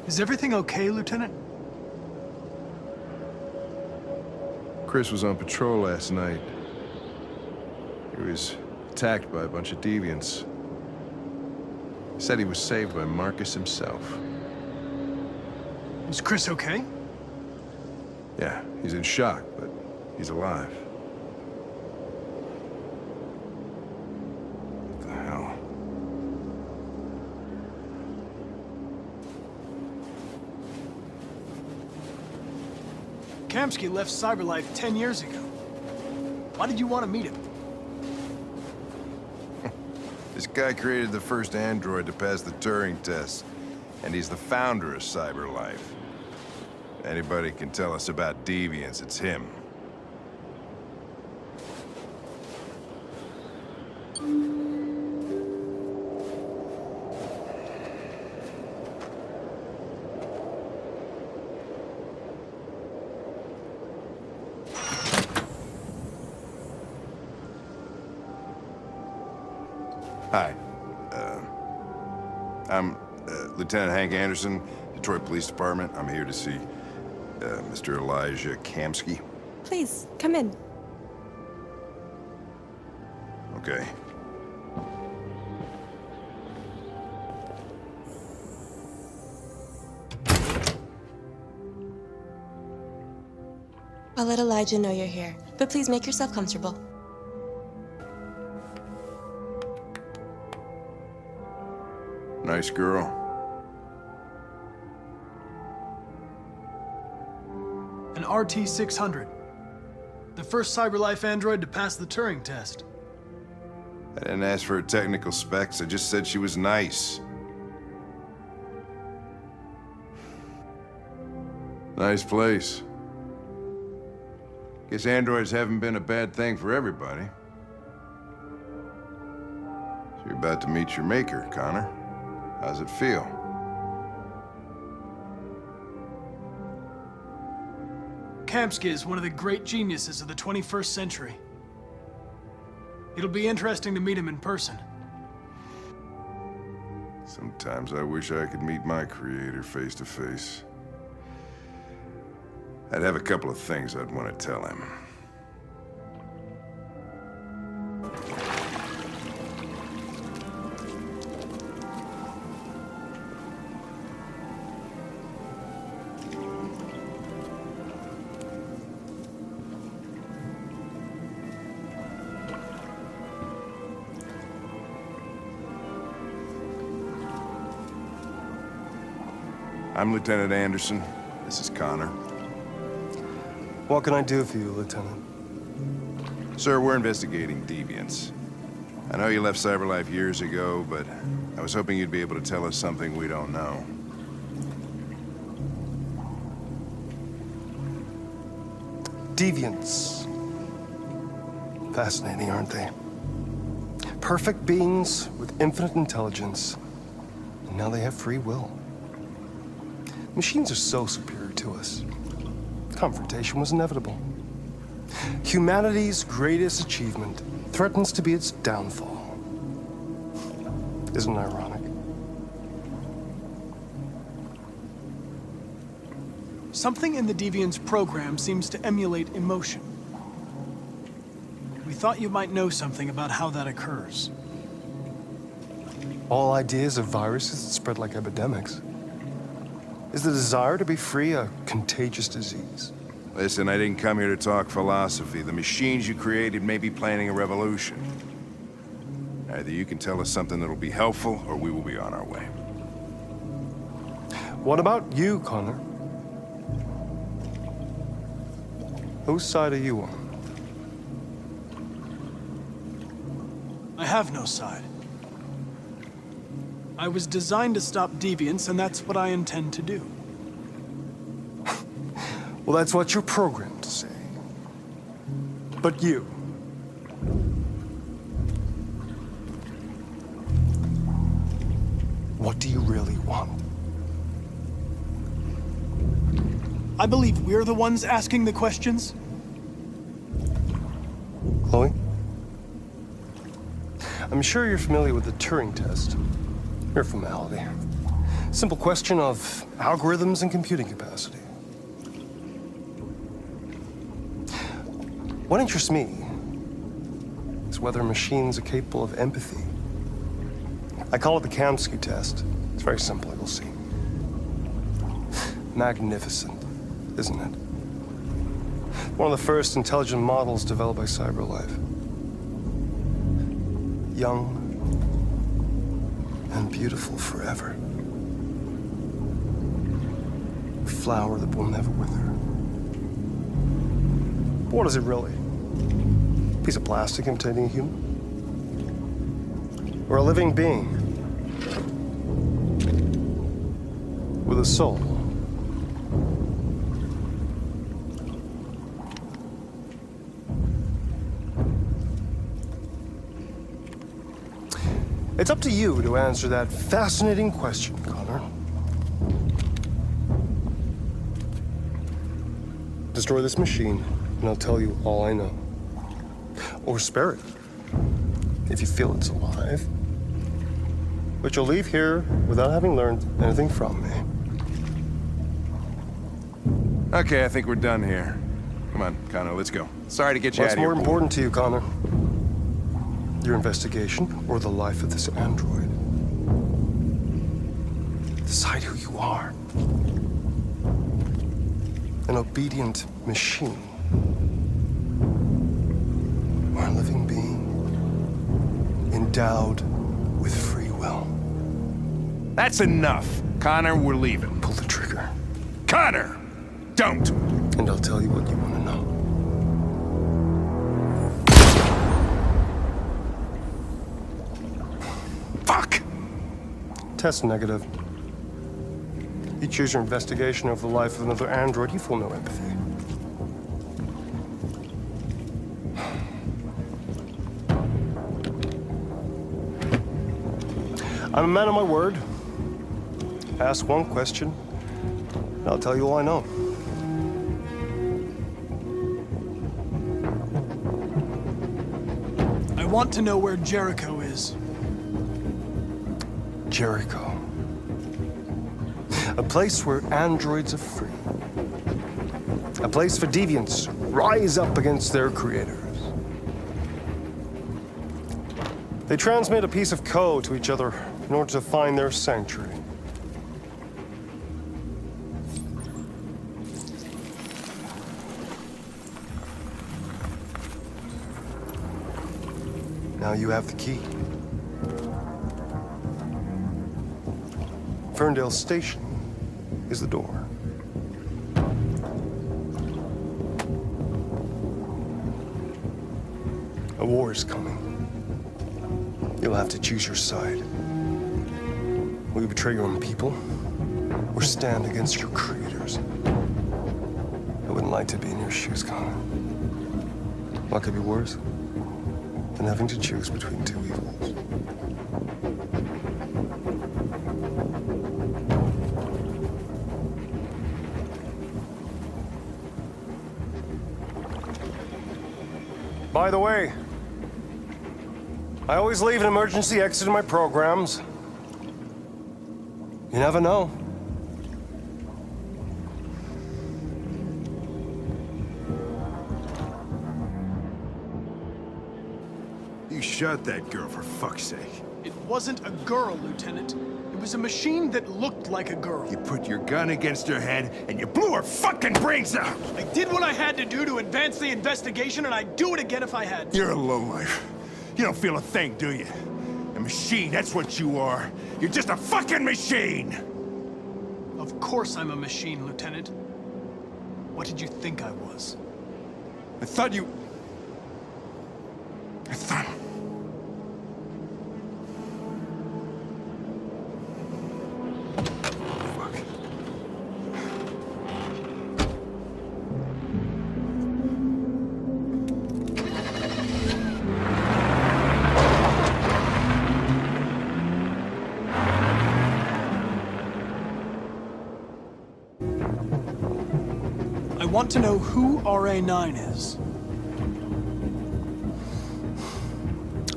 Is everything okay, Lieutenant? Chris was on patrol last night. He was attacked by a bunch of deviants. He said he was saved by Marcus himself. Is Chris okay? Yeah, he's in shock, but he's alive. What the hell? Kamski left CyberLife 10 years ago. Why did you want to meet him? This guy created the first android to pass the Turing test, and he's the founder of CyberLife. Anybody can tell us about deviants, it's him. Hi. I'm Lieutenant Hank Anderson, Detroit Police Department. I'm here to see Mr. Elijah Kamski. Please, come in. Okay. I'll let Elijah know you're here, but please make yourself comfortable. Nice girl. An RT-600. The first CyberLife android to pass the Turing test. I didn't ask for her technical specs, I just said she was nice. Nice place. Guess androids haven't been a bad thing for everybody. So you're about to meet your maker, Connor. How's it feel? Kamski is one of the great geniuses of the 21st century. It'll be interesting to meet him in person. Sometimes I wish I could meet my creator face to face. I'd have a couple of things I'd want to tell him. I'm Lieutenant Anderson. This is Connor. What can I do for you, Lieutenant? Sir, we're investigating deviants. I know you left CyberLife years ago, but I was hoping you'd be able to tell us something we don't know. Deviants. Fascinating, aren't they? Perfect beings with infinite intelligence, and now they have free will. Machines are so superior to us. Confrontation was inevitable. Humanity's greatest achievement threatens to be its downfall. Isn't it ironic? Something in the Deviant's program seems to emulate emotion. We thought you might know something about how that occurs. All ideas of viruses that spread like epidemics. Is the desire to be free a contagious disease? Listen, I didn't come here to talk philosophy. The machines you created may be planning a revolution. Either you can tell us something that'll be helpful, or we will be on our way. What about you, Connor? Whose side are you on? I have no side. I was designed to stop deviants, and that's what I intend to do. Well, that's what you're programmed to say. But you... what do you really want? I believe we're the ones asking the questions. Chloe? I'm sure you're familiar with the Turing test. Mere formality. Simple question of algorithms and computing capacity. What interests me is whether machines are capable of empathy. I call it the Kamski test. It's very simple, you'll see. Magnificent, isn't it? One of the first intelligent models developed by CyberLife. Young and beautiful forever. A flower that will never wither. But what is it really? A piece of plastic imitating a human? Or a living being with a soul? It's up to you to answer that fascinating question, Connor. Destroy this machine, and I'll tell you all I know. Or spare it, if you feel it's alive. But you'll leave here without having learned anything from me. Okay, I think we're done here. Come on, Connor, let's go. Sorry to get you out What's of here. more important to you, Connor? Your investigation or the life of this android? Decide who you are. An obedient machine. Or a living being endowed with free will. That's enough. Connor, we're leaving. Pull the trigger. Connor! Don't! And I'll tell you what you want to know. Fuck! Test negative. You choose your investigation over the life of another android, you feel no empathy. I'm a man of my word. Ask one question, and I'll tell you all I know. I want to know where Jericho is. Jericho. A place where androids are free. A place for deviants rise up against their creators. They transmit a piece of code to each other in order to find their sanctuary. Now you have the key. Ferndale Station is the door. A war is coming. You'll have to choose your side. Will you betray your own people or stand against your creators? I wouldn't like to be in your shoes, Connor. What could be worse than having to choose between two evils? By the way, I always leave an emergency exit in my programs. You never know. You shot that girl, for fuck's sake. It wasn't a girl, Lieutenant. It was a machine that looked like a girl. You put your gun against her head, and you blew her fucking brains out! I did what I had to do to advance the investigation, and I'd do it again if I had to. You're a lowlife. You don't feel a thing, do you? A machine, that's what you are. You're just a fucking machine! Of course I'm a machine, Lieutenant. What did you think I was? I thought... Fuck. I want to know who RA9 is.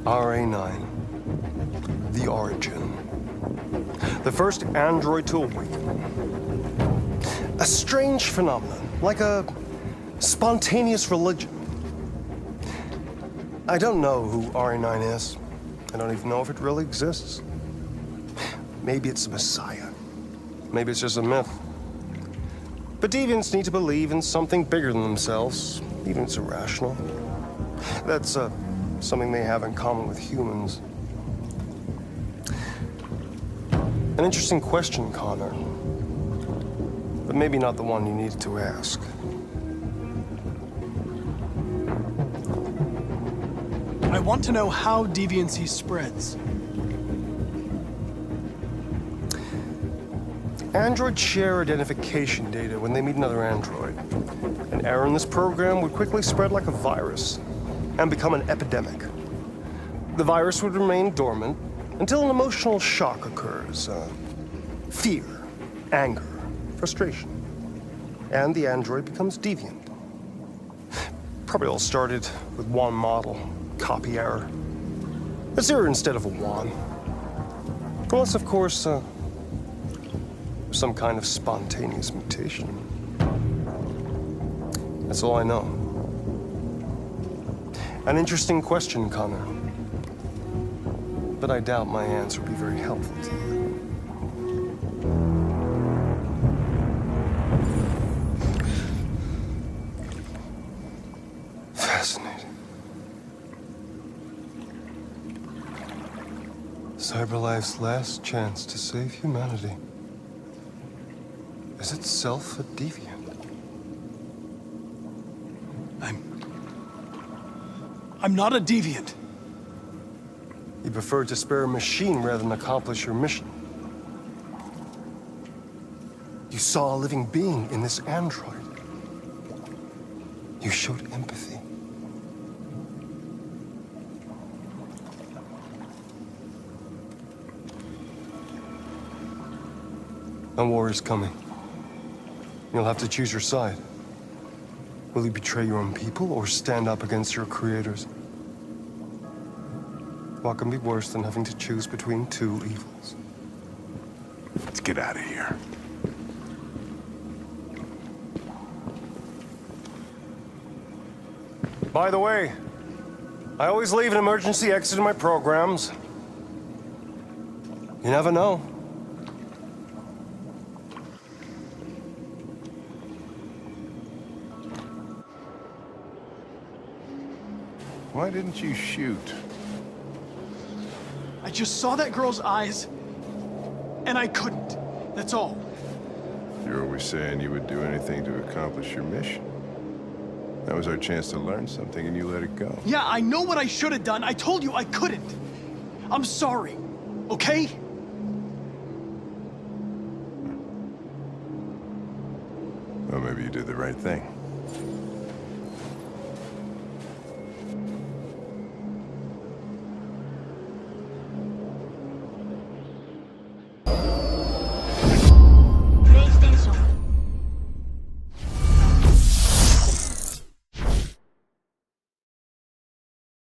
RA9. The origin. The first android to awaken. A strange phenomenon, like a spontaneous religion. I don't know who RA9 is. I don't even know if it really exists. Maybe it's a messiah. Maybe it's just a myth. But deviants need to believe in something bigger than themselves, even if it's irrational. That's something they have in common with humans. An interesting question, Connor. But maybe not the one you needed to ask. I want to know how deviancy spreads. Androids share identification data when they meet another android. An error in this program would quickly spread like a virus and become an epidemic. The virus would remain dormant until an emotional shock occurs. Fear, anger, frustration. And the android becomes deviant. Probably all started with one model, copy error. A 0 instead of a 1. Unless, of course, some kind of spontaneous mutation. That's all I know. An interesting question, Connor. But I doubt my answer will be very helpful to you. Fascinating. CyberLife's last chance to save humanity. Is itself a deviant? I'm not a deviant. You prefer to spare a machine rather than accomplish your mission. You saw a living being in this android. You showed empathy. A war is coming. You'll have to choose your side. Will you betray your own people or stand up against your creators? What can be worse than having to choose between two evils? Let's get out of here. By the way, I always leave an emergency exit in my programs. You never know. Why didn't you shoot? I just saw that girl's eyes, and I couldn't. That's all. You're always saying you would do anything to accomplish your mission. That was our chance to learn something, and you let it go. Yeah, I know what I should have done. I told you I couldn't. I'm sorry, okay? Well, maybe you did the right thing.